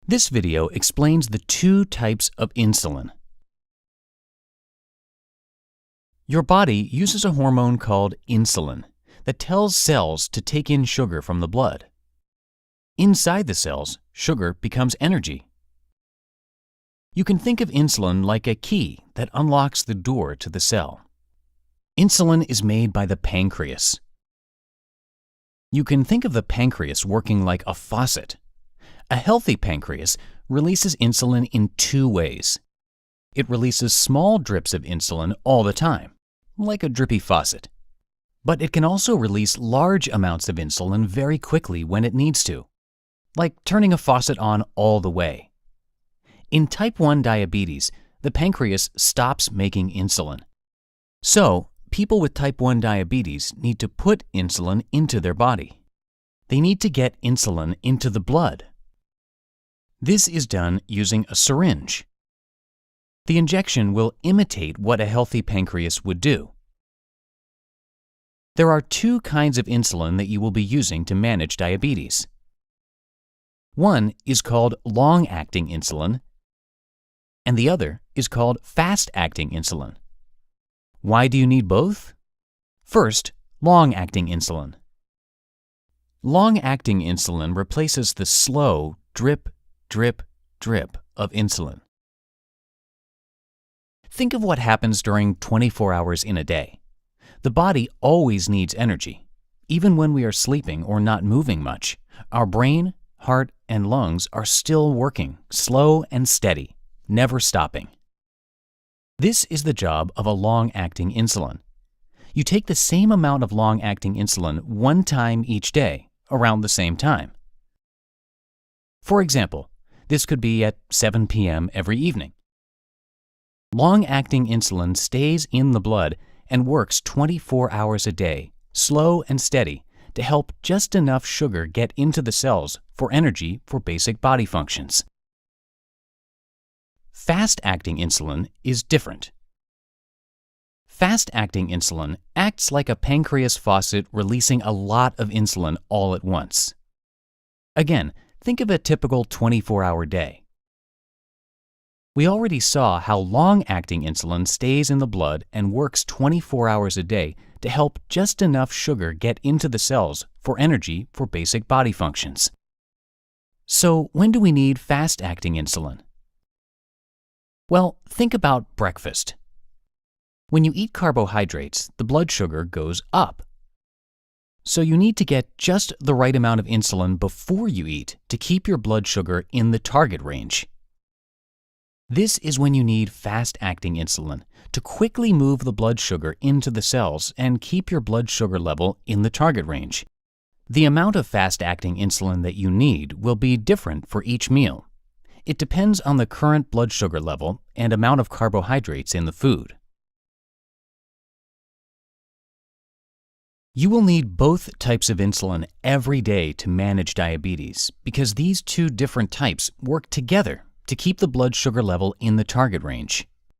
This video explains the two types of insulin. Your body uses a hormone called insulin that tells cells to take in sugar from the blood. Inside the cells, sugar becomes energy. You can think of insulin like a key that unlocks the door to the cell. Insulin is made by the pancreas. You can think of the pancreas working like a faucet. A healthy pancreas releases insulin in two ways. It releases small drips of insulin all the time, like a drippy faucet. But it can also release large amounts of insulin very quickly when it needs to, like turning a faucet on all the way. In type 1 diabetes, the pancreas stops making insulin. So, people with type 1 diabetes need to put insulin into their body. They need to get insulin into the blood. This is done using a syringe. The injection will imitate what a healthy pancreas would do. There are two kinds of insulin that you will be using to manage diabetes. One is called long-acting insulin, and the other is called fast-acting insulin. Why do you need both? First, long-acting insulin. Long-acting insulin replaces the slow drip, drip, drip of insulin. Think of what happens during 24 hours in a day. The body always needs energy. Even when we are sleeping or not moving much, our brain, heart, and lungs are still working, slow and steady, never stopping. This is the job of a long-acting insulin. You take the same amount of long-acting insulin one time each day, around the same time. For example, this could be at 7 p.m. every evening. Long-acting insulin stays in the blood and works 24 hours a day, slow and steady, to help just enough sugar get into the cells for energy for basic body functions. Fast-acting insulin is different. Fast-acting insulin acts like a pancreas faucet releasing a lot of insulin all at once. Again, think of a typical 24-hour day. We already saw how long-acting insulin stays in the blood and works 24 hours a day to help just enough sugar get into the cells for energy for basic body functions. So, when do we need fast-acting insulin? Well, think about breakfast. When you eat carbohydrates, the blood sugar goes up. So you need to get just the right amount of insulin before you eat to keep your blood sugar in the target range. This is when you need fast-acting insulin to quickly move the blood sugar into the cells and keep your blood sugar level in the target range. The amount of fast-acting insulin that you need will be different for each meal. It depends on the current blood sugar level and amount of carbohydrates in the food. You will need both types of insulin every day to manage diabetes because these two different types work together to keep the blood sugar level in the target range.